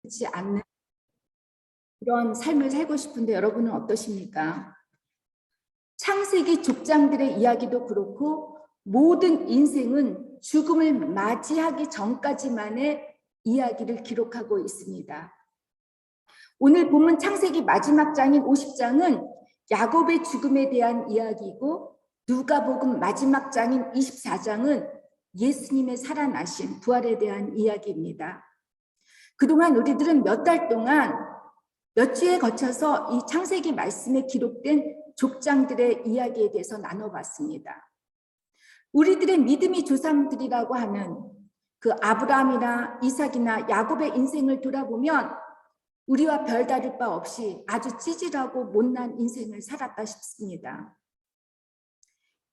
그렇지 않는 그런 삶을 살고 싶은데 여러분은 어떠십니까? 창세기 족장들의 이야기도 그렇고 모든 인생은 죽음을 맞이하기 전까지만의 이야기를 기록하고 있습니다. 오늘 본문 창세기 마지막 장인 50장은 야곱의 죽음에 대한 이야기이고 누가복음 마지막 장인 24장은 예수님의 살아나신 부활에 대한 이야기입니다. 그동안 우리들은 몇 달 동안 몇 주에 거쳐서 이 창세기 말씀에 기록된 족장들의 이야기에 대해서 나눠봤습니다. 우리들의 믿음의 조상들이라고 하는 그 아브라함이나 이삭이나 야곱의 인생을 돌아보면 우리와 별다를 바 없이 아주 찌질하고 못난 인생을 살았다 싶습니다.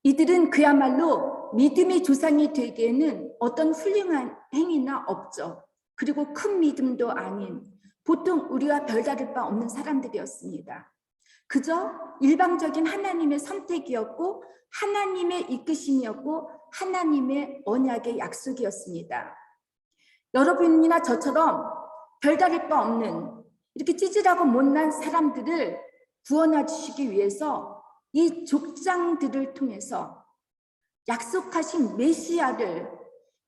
이들은 그야말로 믿음의 조상이 되기에는 어떤 훌륭한 행위나 없죠. 그리고 큰 믿음도 아닌 보통 우리와 별다를 바 없는 사람들이었습니다. 그저 일방적인 하나님의 선택이었고 하나님의 이끄심이었고 하나님의 언약의 약속이었습니다. 여러분이나 저처럼 별다를 바 없는 이렇게 찌질하고 못난 사람들을 구원해 주시기 위해서 이 족장들을 통해서 약속하신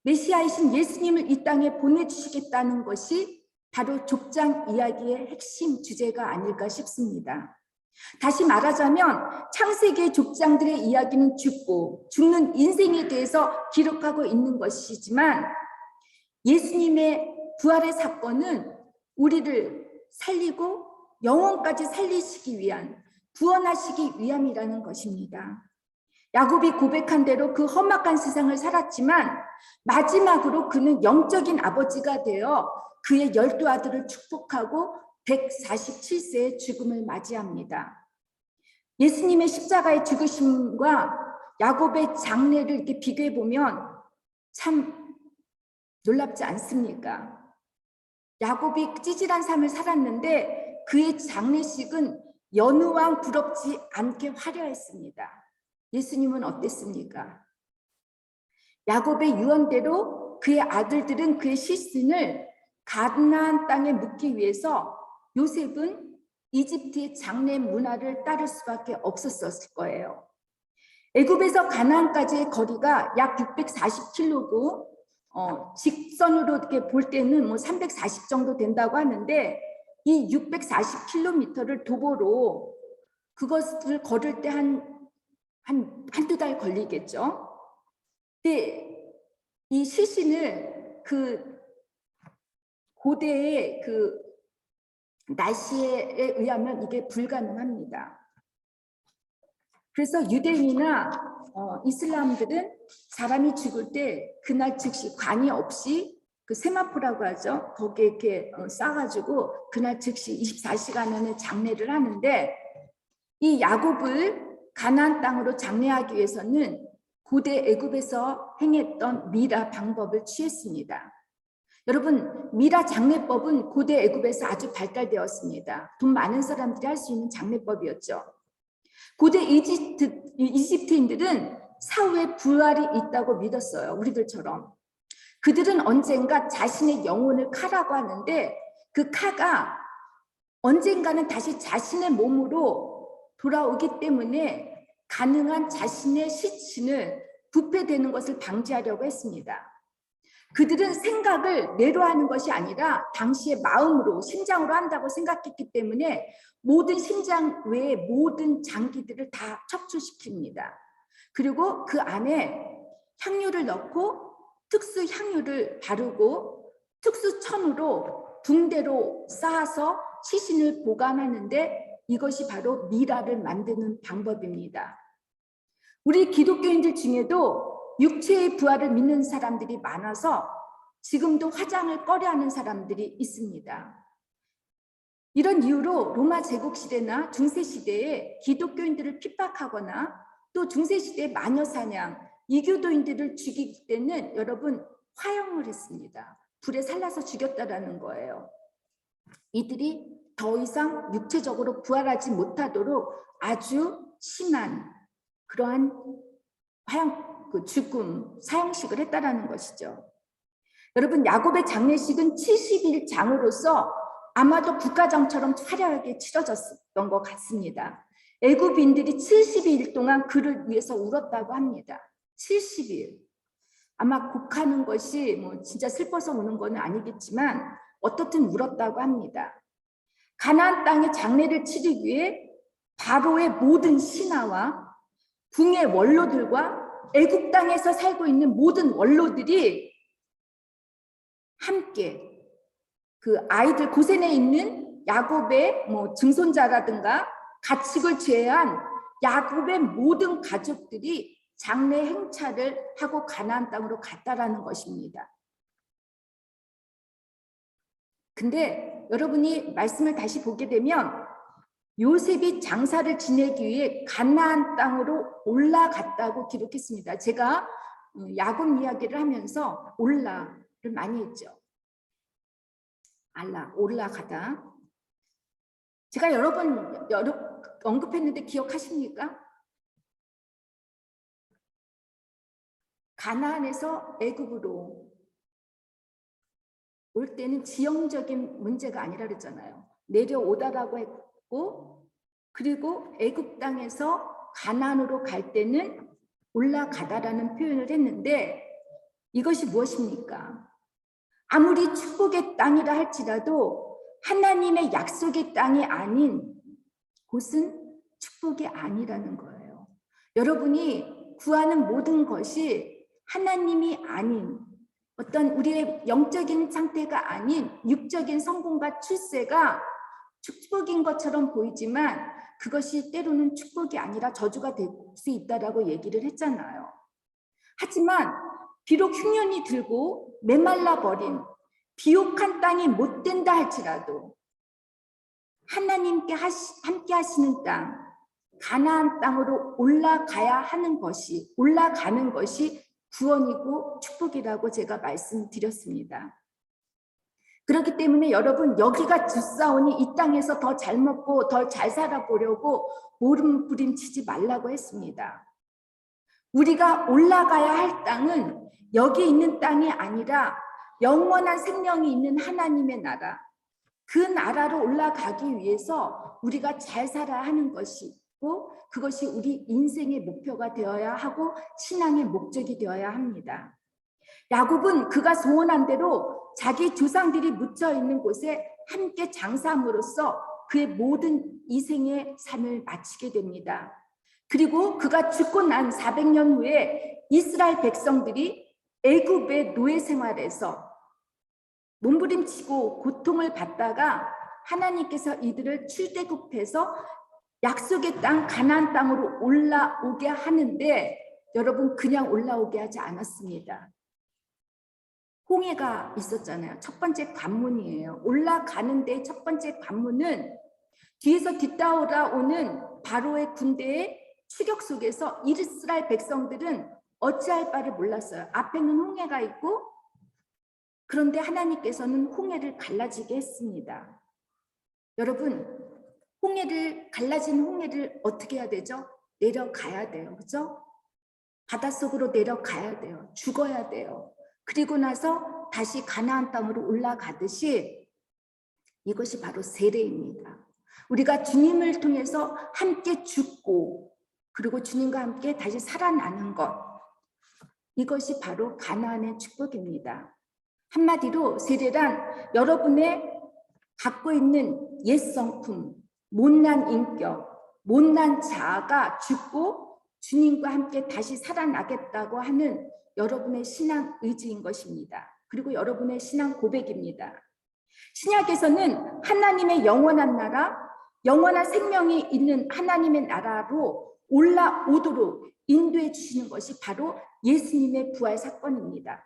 메시아이신 예수님을 이 땅에 보내주시겠다는 것이 바로 족장 이야기의 핵심 주제가 아닐까 싶습니다. 다시 말하자면 창세기의 족장들의 이야기는 죽고 죽는 인생에 대해서 기록하고 있는 것이지만 예수님의 부활의 사건은 우리를 살리고 영원까지 살리시기 위한 구원하시기 위함이라는 것입니다. 야곱이 고백한 대로 그 험악한 세상을 살았지만 마지막으로 그는 영적인 아버지가 되어 그의 12 아들을 축복하고 147세의 죽음을 맞이합니다. 예수님의 십자가의 죽으심과 야곱의 장례를 이렇게 비교해 보면 참 놀랍지 않습니까? 야곱이 찌질한 삶을 살았는데 그의 장례식은 여느 왕 부럽지 않게 화려했습니다. 예수님은 어땠습니까? 야곱의 유언대로 그의 아들들은 그의 시신을 가나안 땅에 묻기 위해서 요셉은 이집트의 장례 문화를 따를 수밖에 없었을 거예요. 애굽에서 가나안까지의 거리가 약 640km고 직선으로 이렇게 볼 때는 뭐 340 정도 된다고 하는데 이 640km를 도보로 그것을 걸을 때 한두 달 걸리겠죠. 근데 이 시신을 그 고대의 그 날씨에 의하면 이게 불가능합니다. 그래서 유대인이나 이슬람들은 사람이 죽을 때 그날 즉시 관이 없이 그 세마포라고 하죠. 거기에 이렇게 싸가지고 그날 즉시 24시간 안에 장례를 하는데 이 야곱을 가나안 땅으로 장례하기 위해서는 고대 애굽에서 행했던 미라 방법을 취했습니다. 여러분, 미라 장례법은 고대 애굽에서 아주 발달되었습니다. 돈 많은 사람들이 할 수 있는 장례법이었죠. 고대 이집트인들은 사후에 부활이 있다고 믿었어요. 우리들처럼. 그들은 언젠가 자신의 영혼을 카라고 하는데 그 카가 언젠가는 다시 자신의 몸으로 돌아오기 때문에 가능한 자신의 시신을 부패되는 것을 방지하려고 했습니다. 그들은 생각을 뇌로 하는 것이 아니라 당시의 마음으로, 심장으로 한다고 생각했기 때문에 모든 심장 외의 모든 장기들을 다 척추시킵니다. 그리고 그 안에 향유를 넣고 특수 향유를 바르고 특수 천으로 붕대로 쌓아서 시신을 보관하는데 이것이 바로 미라를 만드는 방법입니다. 우리 기독교인들 중에도 육체의 부활을 믿는 사람들이 많아서 지금도 화장을 꺼려하는 사람들이 있습니다. 이런 이유로 로마 제국시대나 중세시대에 기독교인들을 핍박하거나 또 중세시대 마녀사냥, 이교도인들을 죽이기 때는 여러분 화형을 했습니다. 불에 살라서 죽였다라는 거예요. 이들이 더 이상 육체적으로 부활하지 못하도록 아주 심한 그러한 죽음, 사형식을 했다라는 것이죠. 여러분, 야곱의 장례식은 70일 장으로서 아마도 국가장처럼 화려하게 치러졌던 것 같습니다. 애굽인들이 70일 동안 그를 위해서 울었다고 합니다. 70일. 아마 곡하는 것이 뭐 진짜 슬퍼서 우는 건 아니겠지만 어떻든 울었다고 합니다. 가나안 땅의 장례를 치르기 위해 바로의 모든 신하와 궁의 원로들과 애굽 땅에서 살고 있는 모든 원로들이 함께 그 아이들 고센에 있는 야곱의 뭐 증손자라든가 가축을 제외한 야곱의 모든 가족들이 장례 행차를 하고 가나안 땅으로 갔다라는 것입니다. 근데 여러분이 말씀을 다시 보게 되면 요셉이 장사를 지내기 위해 가나안 땅으로 올라갔다고 기록했습니다. 제가 야곱 이야기를 하면서 올라를 많이 했죠. 올라가다. 제가 여러 번 언급했는데 기억하십니까? 가나안에서 애굽으로 올 때는 지형적인 문제가 아니라 그랬잖아요. 내려오다라고 했고, 그리고 애굽 땅에서 가나안으로 갈 때는 올라가다라는 표현을 했는데 이것이 무엇입니까? 아무리 축복의 땅이라 할지라도 하나님의 약속의 땅이 아닌 곳은 축복이 아니라는 거예요. 여러분이 구하는 모든 것이 하나님이 아닌 어떤 우리의 영적인 상태가 아닌 육적인 성공과 출세가 축복인 것처럼 보이지만 그것이 때로는 축복이 아니라 저주가 될 수 있다라고 얘기를 했잖아요. 하지만 비록 흉년이 들고 메말라 버린 비옥한 땅이 못 된다 할지라도 하나님께 함께 하시는 땅, 가나안 땅으로 올라가는 것이 구원이고 축복이라고 제가 말씀드렸습니다. 그렇기 때문에 여러분, 여기가 주사오니 이 땅에서 더 잘 먹고 더 잘 살아보려고 모름부림치지 말라고 했습니다. 우리가 올라가야 할 땅은 여기 있는 땅이 아니라 영원한 생명이 있는 하나님의 나라, 그 나라로 올라가기 위해서 우리가 잘 살아야 하는 것이고 그것이 우리 인생의 목표가 되어야 하고 신앙의 목적이 되어야 합니다. 야곱은 그가 소원한 대로 자기 조상들이 묻혀 있는 곳에 함께 장사함으로써 그의 모든 이생의 삶을 마치게 됩니다. 그리고 그가 죽고 난 400년 후에 이스라엘 백성들이 애굽의 노예 생활에서 몸부림치고 고통을 받다가 하나님께서 이들을 출애굽해서 약속의 땅 가나안 땅으로 올라오게 하는데 여러분, 그냥 올라오게 하지 않았습니다. 홍해가 있었잖아요. 첫 번째 관문이에요. 올라가는데 첫 번째 관문은 뒤에서 뒤따라오는 바로의 군대의 추격 속에서 이스라엘 백성들은 어찌할 바를 몰랐어요. 앞에는 홍해가 있고 그런데 하나님께서는 홍해를 갈라지게 했습니다. 여러분, 갈라진 홍해를 어떻게 해야 되죠? 내려가야 돼요. 그죠? 바닷속으로 내려가야 돼요. 죽어야 돼요. 그리고 나서 다시 가나안 땅으로 올라가듯이 이것이 바로 세례입니다. 우리가 주님을 통해서 함께 죽고 그리고 주님과 함께 다시 살아나는 것, 이것이 바로 가나안의 축복입니다. 한마디로 세례란 여러분의 갖고 있는 옛 성품, 못난 인격, 못난 자아가 죽고 주님과 함께 다시 살아나겠다고 하는 여러분의 신앙 의지인 것입니다. 그리고 여러분의 신앙 고백입니다. 신약에서는 하나님의 영원한 나라, 영원한 생명이 있는 하나님의 나라로 올라오도록 인도해 주시는 것이 바로 예수님의 부활 사건입니다.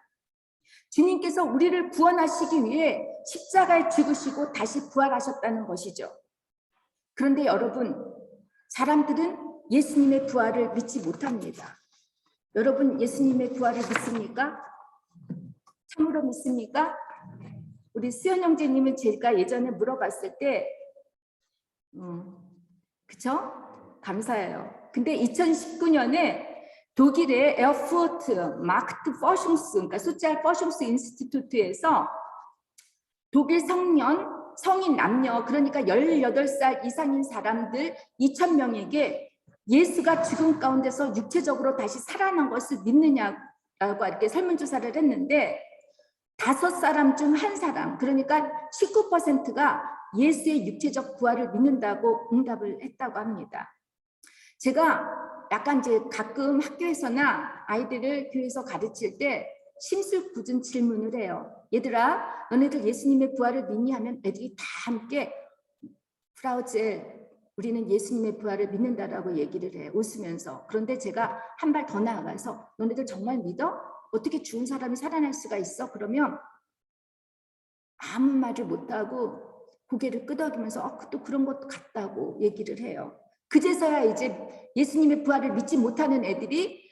주님께서 우리를 구원하시기 위해 십자가에 죽으시고 다시 부활하셨다는 것이죠. 그런데 여러분, 사람들은 예수님의 부활을 믿지 못합니다. 여러분, 예수님의 부활을 믿습니까? 참으로 믿습니까? 우리 수연 형제님은 제가 예전에 물어봤을 때 그쵸? 감사해요. 근데 2019년에 독일의 에어푸르트 마크트 포숑스, 그러니까 소ци알 포숑스 인스티튜트에서 독일 성인 남녀, 그러니까 18살 이상인 사람들 2,000명에게 예수가 죽음 가운데서 육체적으로 다시 살아난 것을 믿느냐고 이렇게 설문조사를 했는데 5사람 중 1사람, 그러니까 19%가 예수의 육체적 부활을 믿는다고 응답을 했다고 합니다. 제가 약간 이제 가끔 학교에서나 아이들을 교회에서 가르칠 때 심술궂은 질문을 해요. 얘들아, 너네들 예수님의 부활을 믿니? 하면 애들이 다 함께 프라우젤, 우리는 예수님의 부활을 믿는다라고 얘기를 해, 웃으면서. 그런데 제가 한 발 더 나아가서 너네들 정말 믿어? 어떻게 죽은 사람이 살아날 수가 있어? 그러면 아무 말을 못하고 고개를 끄덕이면서 또 그런 것도 같다고 얘기를 해요. 그제서야 이제 예수님의 부활을 믿지 못하는 애들이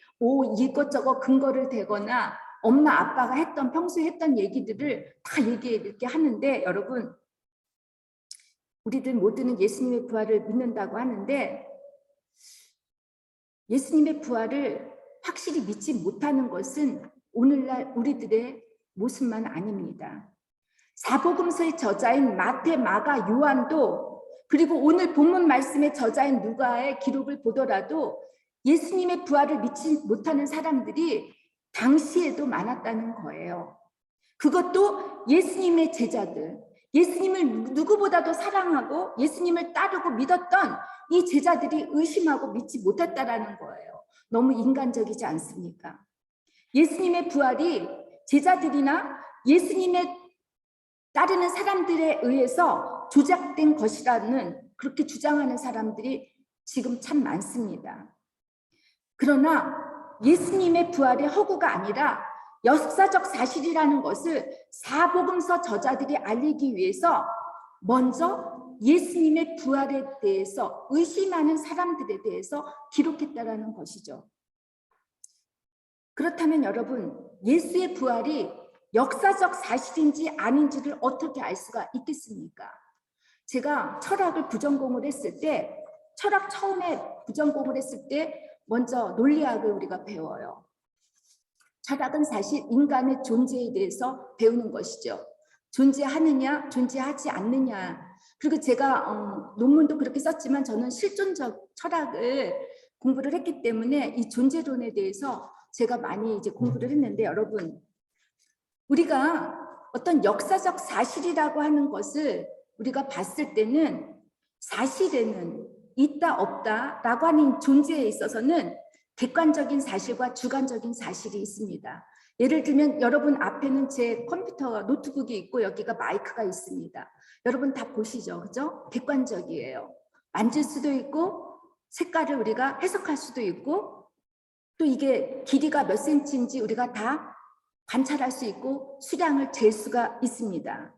이것저것 근거를 대거나 엄마 아빠가 했던 평소에 했던 얘기들을 다 이렇게 하는데, 여러분, 우리들 모두는 예수님의 부활을 믿는다고 하는데 예수님의 부활을 확실히 믿지 못하는 것은 오늘날 우리들의 모습만 아닙니다. 사복음서의 저자인 마태, 마가, 요한도, 그리고 오늘 본문 말씀의 저자인 누가의 기록을 보더라도 예수님의 부활을 믿지 못하는 사람들이 당시에도 많았다는 거예요. 그것도 예수님의 제자들, 예수님을 누구보다도 사랑하고 예수님을 따르고 믿었던 이 제자들이 의심하고 믿지 못했다라는 거예요. 너무 인간적이지 않습니까? 예수님의 부활이 제자들이나 예수님의 따르는 사람들에 의해서 조작된 것이라는, 그렇게 주장하는 사람들이 지금 참 많습니다. 그러나 예수님의 부활의 허구가 아니라 역사적 사실이라는 것을 사복음서 저자들이 알리기 위해서 먼저 예수님의 부활에 대해서 의심하는 사람들에 대해서 기록했다라는 것이죠. 그렇다면 여러분, 예수의 부활이 역사적 사실인지 아닌지를 어떻게 알 수가 있겠습니까? 제가 철학을 부전공을 했을 때, 철학 처음에 부전공을 했을 때 먼저 논리학을 우리가 배워요. 철학은 사실 인간의 존재에 대해서 배우는 것이죠. 존재하느냐, 존재하지 않느냐. 그리고 제가 논문도 그렇게 썼지만 저는 실존적 철학을 공부를 했기 때문에 이 존재론에 대해서 제가 많이 이제 공부를 했는데, 여러분, 우리가 어떤 역사적 사실이라고 하는 것을 우리가 봤을 때는 사실에는 있다 없다라고 하는 존재에 있어서는 객관적인 사실과 주관적인 사실이 있습니다. 예를 들면 여러분 앞에는 제 컴퓨터 노트북이 있고 여기가 마이크가 있습니다. 여러분 다 보시죠, 그죠? 객관적이에요. 만질 수도 있고 색깔을 우리가 해석할 수도 있고 또 이게 길이가 몇 센치인지 우리가 다 관찰할 수 있고 수량을 잴 수가 있습니다.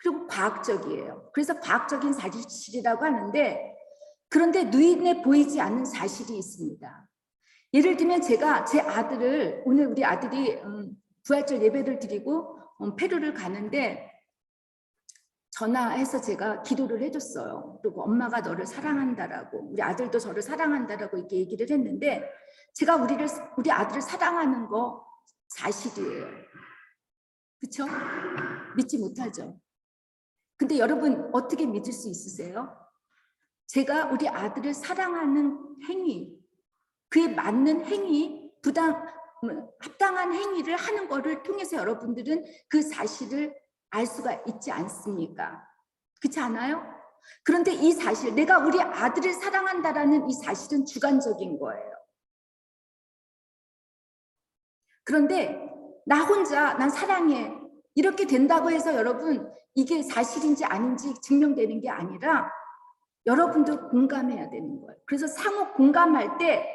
그리고 과학적이에요. 그래서 과학적인 사실이라고 하는데, 그런데 눈에 보이지 않는 사실이 있습니다. 예를 들면 제가 제 아들을, 오늘 우리 아들이 부활절 예배를 드리고 페루를 가는데 전화해서 제가 기도를 해줬어요. 그리고 엄마가 너를 사랑한다라고, 우리 아들도 저를 사랑한다라고 이렇게 얘기를 했는데, 제가 우리 아들을 사랑하는 거 사실이에요. 그렇죠? 믿지 못하죠. 근데 여러분 어떻게 믿을 수 있으세요? 제가 우리 아들을 사랑하는 행위, 그에 맞는 행위, 합당한 행위를 하는 것을 통해서 여러분들은 그 사실을 알 수가 있지 않습니까? 그렇지 않아요? 그런데 이 사실, 내가 우리 아들을 사랑한다라는 이 사실은 주관적인 거예요. 그런데 나 혼자 난 사랑해 이렇게 된다고 해서 여러분 이게 사실인지 아닌지 증명되는 게 아니라 여러분도 공감해야 되는 거예요. 그래서 상호 공감할 때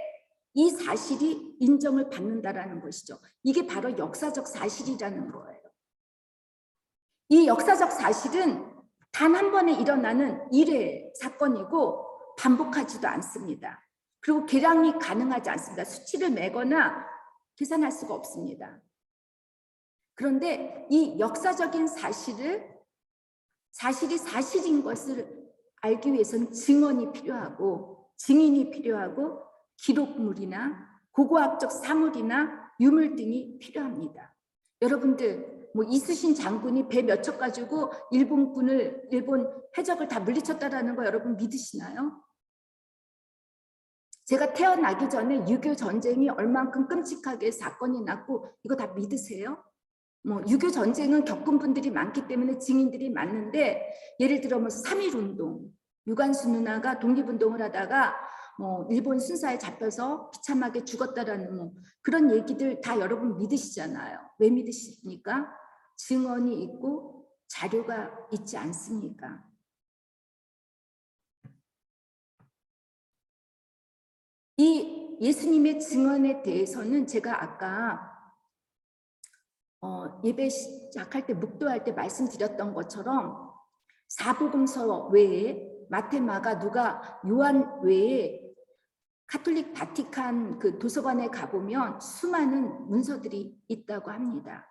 이 사실이 인정을 받는다라는 것이죠. 이게 바로 역사적 사실이라는 거예요. 이 역사적 사실은 단 한 번에 일어나는 일회 사건이고 반복하지도 않습니다. 그리고 계량이 가능하지 않습니다. 수치를 매거나 계산할 수가 없습니다. 그런데 이 역사적인 사실이 사실인 것을 알기 위해서는 증언이 필요하고 증인이 필요하고 기록물이나 고고학적 사물이나 유물 등이 필요합니다. 여러분들 뭐 이순신 장군이 배 몇 척 가지고 일본 해적을 다 물리쳤다라는 거 여러분 믿으시나요? 제가 태어나기 전에 6.25 전쟁이 얼만큼 끔찍하게 사건이 났고 이거 다 믿으세요? 뭐 6.25 전쟁은 겪은 분들이 많기 때문에 증인들이 많은데 예를 들어 뭐 3.1 운동, 유관순 누나가 독립운동을 하다가 뭐 일본 순사에 잡혀서 비참하게 죽었다라는 뭐 그런 얘기들 다 여러분 믿으시잖아요. 왜 믿으십니까? 증언이 있고 자료가 있지 않습니까? 이 예수님의 증언에 대해서는 제가 아까 예배 시작할 때 묵도할 때 말씀드렸던 것처럼 사복음서 외에 마태, 마가, 누가, 요한 외에 카톨릭 바티칸 그 도서관에 가보면 수많은 문서들이 있다고 합니다.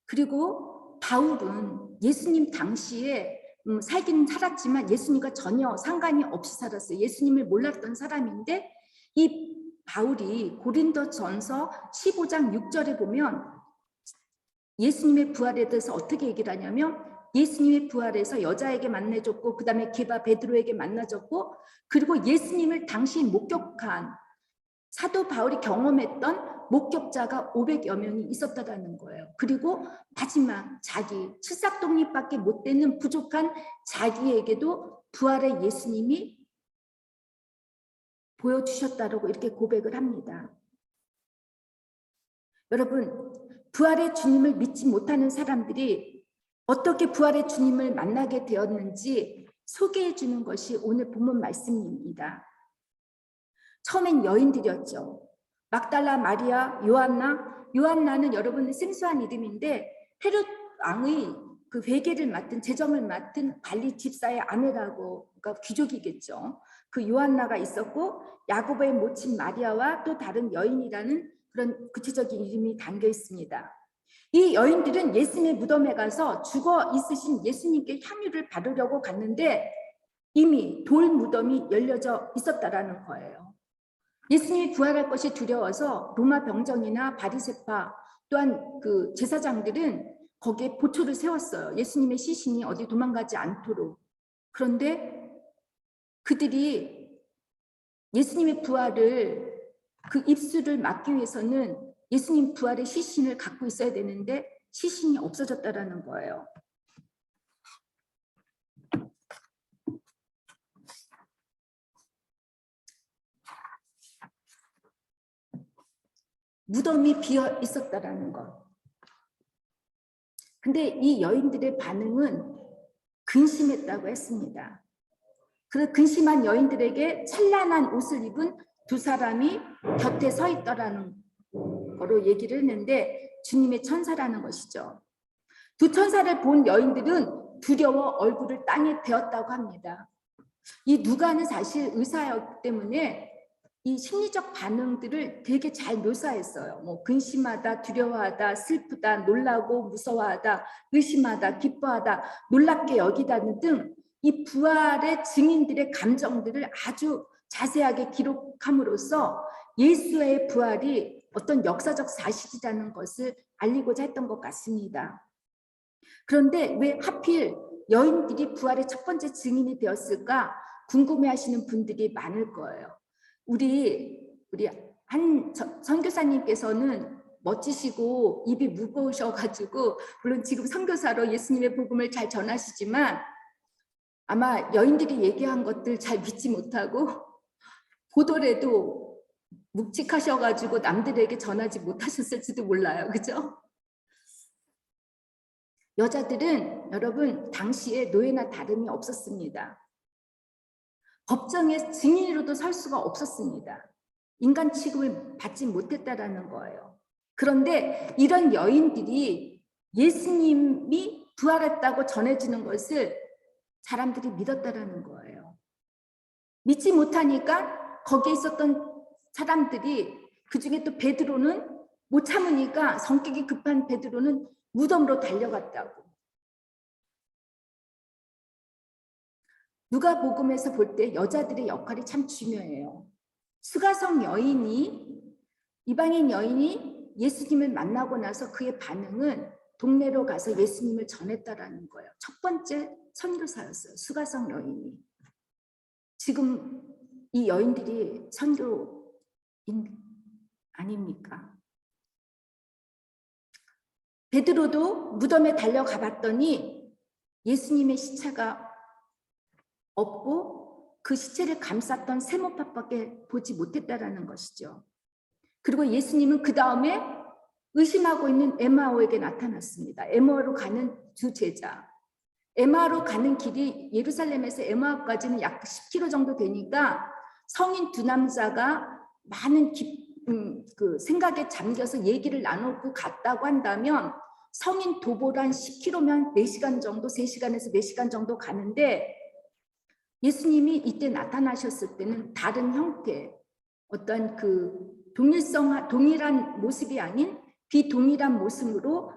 그리고 바울은 예수님 당시에 살기는 살았지만 예수님과 전혀 상관이 없이 살았어요. 예수님을 몰랐던 사람인데 이 바울이 고린도전서 15장 6절에 보면 예수님의 부활에 대해서 어떻게 얘기를 하냐면 예수님의 부활에서 여자에게 만나줬고 그 다음에 게바 베드로에게 만나줬고 그리고 예수님을 당시 목격한 사도 바울이 경험했던 목격자가 500여 명이 있었다는 거예요. 그리고 마지막 자기 칠삭 독립밖에 못 되는 부족한 자기에게도 부활의 예수님이 보여주셨다고 이렇게 고백을 합니다. 여러분 부활의 주님을 믿지 못하는 사람들이 어떻게 부활의 주님을 만나게 되었는지 소개해 주는 것이 오늘 본문 말씀입니다. 처음엔 여인들이었죠. 막달라 마리아, 요한나. 요한나는 여러분 생소한 이름인데 헤롯 왕의 그 회계를 맡은 재정을 맡은 관리 집사의 아내라고 그러니까 귀족이겠죠. 그 요한나가 있었고 야고보의 모친 마리아와 또 다른 여인이라는 그런 구체적인 이름이 담겨 있습니다. 이 여인들은 예수님의 무덤에 가서 죽어 있으신 예수님께 향유를 바르려고 갔는데 이미 돌 무덤이 열려져 있었다라는 거예요. 예수님이 부활할 것이 두려워서 로마 병정이나 바리새파 또한 그 제사장들은 거기에 보초를 세웠어요. 예수님의 시신이 어디 도망가지 않도록. 그런데 그들이 예수님의 부활을 그 입술을 막기 위해서는 예수님 부활의 시신을 갖고 있어야 되는데 시신이 없어졌다라는 거예요. 무덤이 비어 있었다라는 것. 근데 이 여인들의 반응은 근심했다고 했습니다. 그 근심한 여인들에게 찬란한 옷을 입은 두 사람이 곁에 서 있더라는 거로 얘기를 했는데 주님의 천사라는 것이죠. 두 천사를 본 여인들은 두려워 얼굴을 땅에 베었다고 합니다. 이 누가는 사실 의사였기 때문에 이 심리적 반응들을 되게 잘 묘사했어요. 뭐 근심하다, 두려워하다, 슬프다, 놀라고 무서워하다, 의심하다, 기뻐하다, 놀랍게 여기다 등 이 부활의 증인들의 감정들을 아주 자세하게 기록함으로써 예수의 부활이 어떤 역사적 사실이라는 것을 알리고자 했던 것 같습니다. 그런데 왜 하필 여인들이 부활의 첫 번째 증인이 되었을까 궁금해하시는 분들이 많을 거예요. 우리 한 선교사님께서는 멋지시고 입이 무거우셔가지고 물론 지금 선교사로 예수님의 복음을 잘 전하시지만 아마 여인들이 얘기한 것들 잘 믿지 못하고 보더라도 묵직하셔가지고 남들에게 전하지 못하셨을지도 몰라요. 그죠? 여자들은 여러분 당시에 노예나 다름이 없었습니다. 법정에 증인으로도 설 수가 없었습니다. 인간 취급을 받지 못했다라는 거예요. 그런데 이런 여인들이 예수님이 부활했다고 전해지는 것을 사람들이 믿었다라는 거예요. 믿지 못하니까 거기에 있었던 사람들이 그중에 또 베드로는 못 참으니까 성격이 급한 베드로는 무덤으로 달려갔다고. 누가복음에서 볼 때 여자들의 역할이 참 중요해요. 수가성 여인이 이방인 여인이 예수님을 만나고 나서 그의 반응은 동네로 가서 예수님을 전했다라는 거예요. 첫 번째 선교사였어요. 수가성 여인이. 지금 이 여인들이 선교인 아닙니까? 베드로도 무덤에 달려가 봤더니 예수님의 시체가 없고 그 시체를 감쌌던 세모팥밖에 보지 못했다라는 것이죠. 그리고 예수님은 그 다음에 의심하고 있는 에마오에게 나타났습니다. 에마오로 가는 두 제자. 에마오로 가는 길이 예루살렘에서 에마오까지는 약 10km 정도 되니까 성인 두 남자가 많은 그 생각에 잠겨서 얘기를 나누고 갔다고 한다면 성인 도보로 한 10km면 4시간 정도, 3시간에서 4시간 정도 가는데 예수님이 이때 나타나셨을 때는 다른 형태, 어떤 그 동일한 모습이 아닌 비동일한 모습으로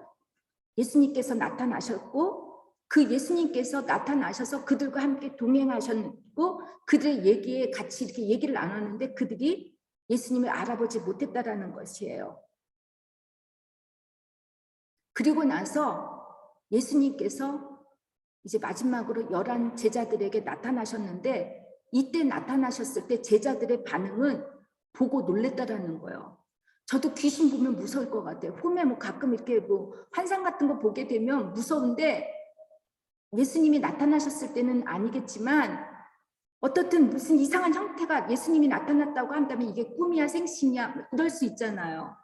예수님께서 나타나셨고 그 예수님께서 나타나셔서 그들과 함께 동행하셨고 그들의 얘기에 같이 이렇게 얘기를 나눴는데 그들이 예수님을 알아보지 못했다라는 것이에요. 그리고 나서 예수님께서 이제 마지막으로 11 제자들에게 나타나셨는데 이때 나타나셨을 때 제자들의 반응은 보고 놀랬다라는 거예요. 저도 귀신 보면 무서울 것 같아요. 봄에 뭐 가끔 이렇게 뭐 환상 같은 거 보게 되면 무서운데 예수님이 나타나셨을 때는 아니겠지만 어떻든 무슨 이상한 형태가 예수님이 나타났다고 한다면 이게 꿈이야 생신이야 그럴 수 있잖아요.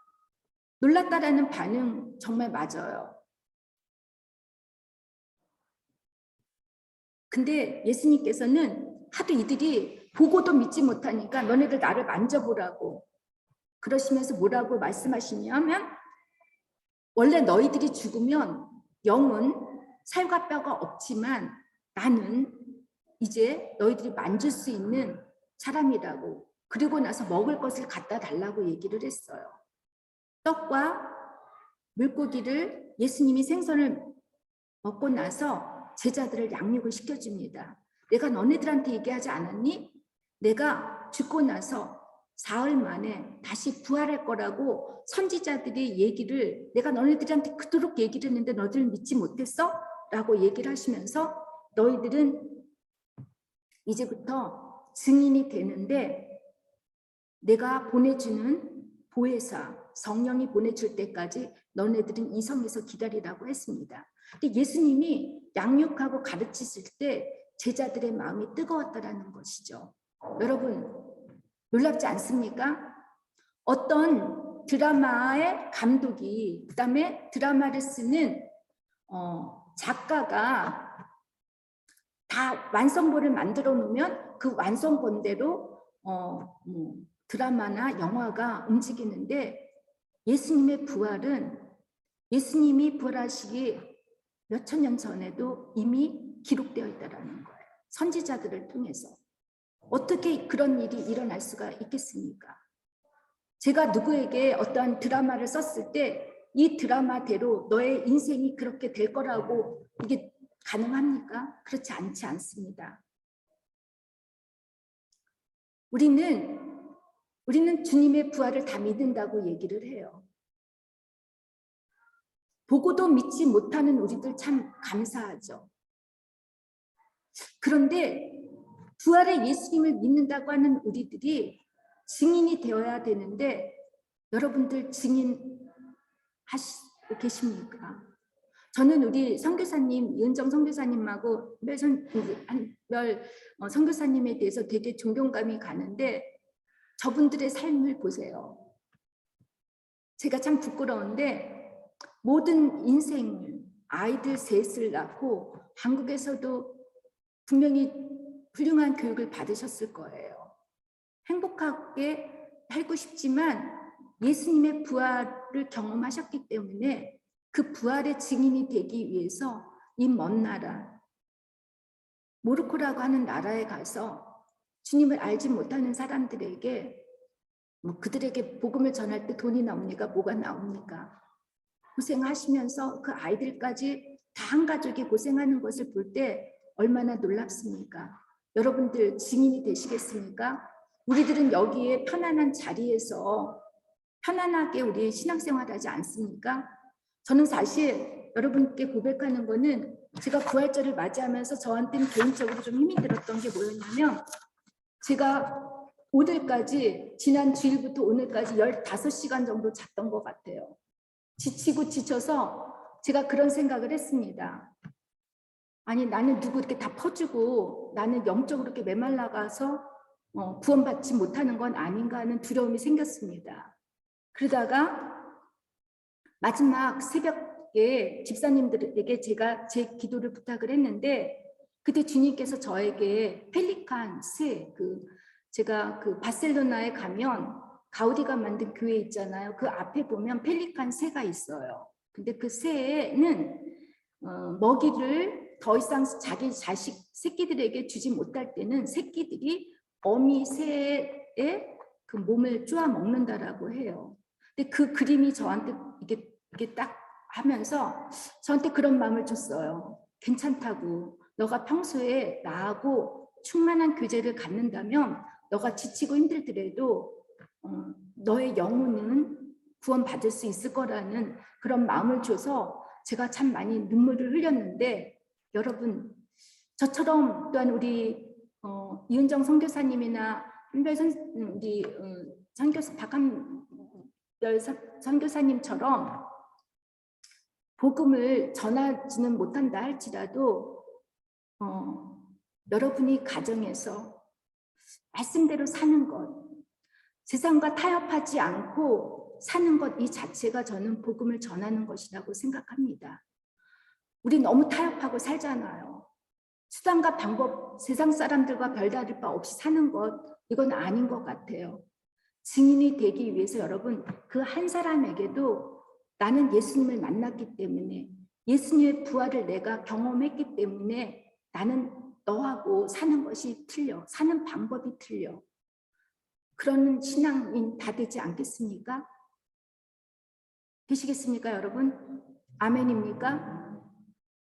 놀랐다라는 반응 정말 맞아요. 근데 예수님께서는 하도 이들이 보고도 믿지 못하니까 너네들 나를 만져보라고 그러시면서 뭐라고 말씀하시냐면 원래 너희들이 죽으면 영은 살과 뼈가 없지만 나는 이제 너희들이 만질 수 있는 사람이라고 그리고 나서 먹을 것을 갖다 달라고 얘기를 했어요. 떡과 물고기를 예수님이 생선을 먹고 나서 제자들을 양육을 시켜줍니다. 내가 너네들한테 얘기하지 않았니? 내가 죽고 나서 사흘 만에 다시 부활할 거라고 선지자들이 얘기를 내가 너희들한테 그토록 얘기를 했는데 너희들은 믿지 못했어? 라고 얘기를 하시면서 너희들은 이제부터 증인이 되는데 내가 보내주는 보혜사 성령이 보내줄 때까지 너네들은 이 성에서 기다리라고 했습니다. 근데 예수님이 양육하고 가르치실 때 제자들의 마음이 뜨거웠다라는 것이죠. 여러분 놀랍지 않습니까? 어떤 드라마의 감독이 그다음에 드라마를 쓰는 작가가 다 완성본을 만들어 놓으면 그 완성본대로 드라마나 영화가 움직이는데 예수님의 부활은 예수님이 부활하시기 몇천 년 전에도 이미 기록되어 있다는 거예요. 선지자들을 통해서. 어떻게 그런 일이 일어날 수가 있겠습니까? 제가 누구에게 어떤 드라마를 썼을 때 이 드라마대로 너의 인생이 그렇게 될 거라고 이게 가능합니까? 그렇지 않지 않습니다. 우리는 주님의 부활을 다 믿는다고 얘기를 해요. 보고도 믿지 못하는 우리들 참 감사하죠. 그런데 부활의 예수님을 믿는다고 하는 우리들이 증인이 되어야 되는데 여러분들 증인하시고 계십니까? 저는 우리 선교사님 이은정 선교사님하고 별 선교사님에 대해서 되게 존경감이 가는데 저분들의 삶을 보세요. 제가 참 부끄러운데 모든 인생을 아이들 셋을 낳고 한국에서도 분명히 훌륭한 교육을 받으셨을 거예요. 행복하게 살고 싶지만 예수님의 부활을 경험하셨기 때문에 그 부활의 증인이 되기 위해서 이 먼 나라 모로코라고 하는 나라에 가서 주님을 알지 못하는 사람들에게 그들에게 복음을 전할 때 돈이 나옵니까? 뭐가 나옵니까? 고생하시면서 그 아이들까지 다 한 가족이 고생하는 것을 볼 때 얼마나 놀랍습니까? 여러분들 증인이 되시겠습니까? 우리들은 여기에 편안한 자리에서 편안하게 우리 신앙생활하지 않습니까? 저는 사실 여러분께 고백하는 거는 제가 부활절을 맞이하면서 저한테는 개인적으로 좀 힘이 들었던 게 뭐였냐면, 제가 오늘까지, 지난 주일부터 오늘까지 15시간 정도 잤던 것 같아요. 지치고 지쳐서 제가 그런 생각을 했습니다. 아니, 나는 누구 이렇게 다 퍼주고 나는 영적으로 이렇게 메말라가서 구원받지 못하는 건 아닌가 하는 두려움이 생겼습니다. 그러다가 마지막 새벽에 집사님들에게 제가 제 기도를 부탁을 했는데, 그때 주님께서 저에게 펠리칸 새, 제가 바셀로나에 가면 가우디가 만든 교회 있잖아요. 그 앞에 보면 펠리칸 새가 있어요. 근데 그 새는 먹이를 더 이상 자기 자식 새끼들에게 주지 못할 때는 새끼들이 어미 새의 그 몸을 쪼아 먹는다라고 해요. 근데 그 그림이 저한테 이게 딱 하면서 저한테 그런 마음을 줬어요. 괜찮다고. 너가 평소에 나하고 충만한 교제를 갖는다면 너가 지치고 힘들더라도 너의 영혼은 구원받을 수 있을 거라는 그런 마음을 줘서 제가 참 많이 눈물을 흘렸는데, 여러분 저처럼 또한 우리 이은정 선교사님이나 한별 우리 선교사 박한별 선교사님처럼 복음을 전하지는 못한다 할지라도 여러분이 가정에서 말씀대로 사는 것, 세상과 타협하지 않고 사는 것, 이 자체가 저는 복음을 전하는 것이라고 생각합니다. 우리 너무 타협하고 살잖아요. 수단과 방법, 세상 사람들과 별다를 바 없이 사는 것, 이건 아닌 것 같아요. 증인이 되기 위해서 여러분, 그 한 사람에게도 나는 예수님을 만났기 때문에, 예수님의 부활을 내가 경험했기 때문에 나는 너하고 사는 것이 틀려, 사는 방법이 틀려. 그런 신앙인 다 되지 않겠습니까? 되시겠습니까, 여러분? 아멘입니까?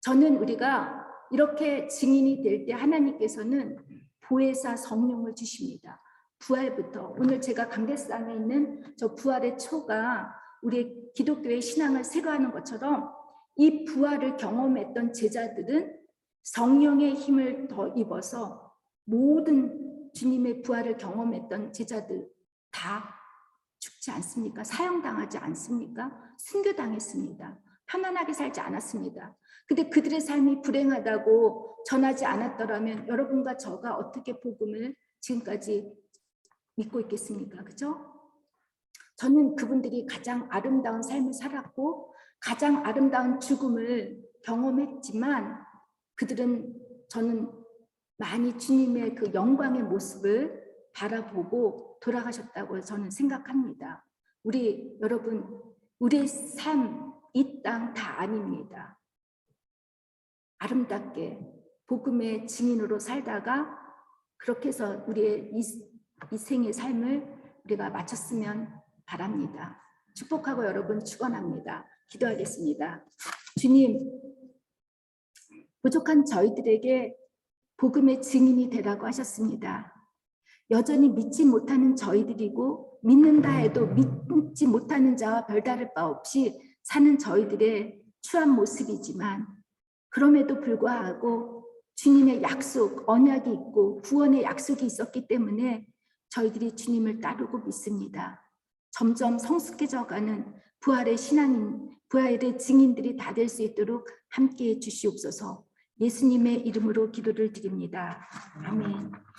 저는 우리가 이렇게 증인이 될 때 하나님께서는 보혜사 성령을 주십니다. 부활부터. 오늘 제가 강대상에 있는 저 부활의 초가 우리 기독교의 신앙을 세가하는 것처럼, 이 부활을 경험했던 제자들은 성령의 힘을 더 입어서 모든 주님의 부활을 경험했던 제자들 다 죽지 않습니까? 사형당하지 않습니까? 순교당했습니다. 편안하게 살지 않았습니다. 근데 그들의 삶이 불행하다고 전하지 않았더라면 여러분과 저가 어떻게 복음을 지금까지 믿고 있겠습니까? 그죠? 저는 그분들이 가장 아름다운 삶을 살았고 가장 아름다운 죽음을 경험했지만, 저는 많이 주님의 그 영광의 모습을 바라보고 돌아가셨다고 저는 생각합니다. 여러분, 우리의 삶, 이 땅 다 아닙니다. 아름답게 복음의 증인으로 살다가 그렇게 해서 우리의 이 생의 삶을 우리가 마쳤으면 바랍니다. 축복하고 여러분 축원합니다. 기도하겠습니다. 주님, 부족한 저희들에게 복음의 증인이 되라고 하셨습니다. 여전히 믿지 못하는 저희들이고 믿는다 해도 믿지 못하는 자와 별다를 바 없이 사는 저희들의 추한 모습이지만, 그럼에도 불구하고 주님의 약속, 언약이 있고 구원의 약속이 있었기 때문에 저희들이 주님을 따르고 믿습니다. 점점 성숙해져가는 부활의 신앙인, 부활의 증인들이 다 될 수 있도록 함께해 주시옵소서. 예수님의 이름으로 기도를 드립니다. 아멘.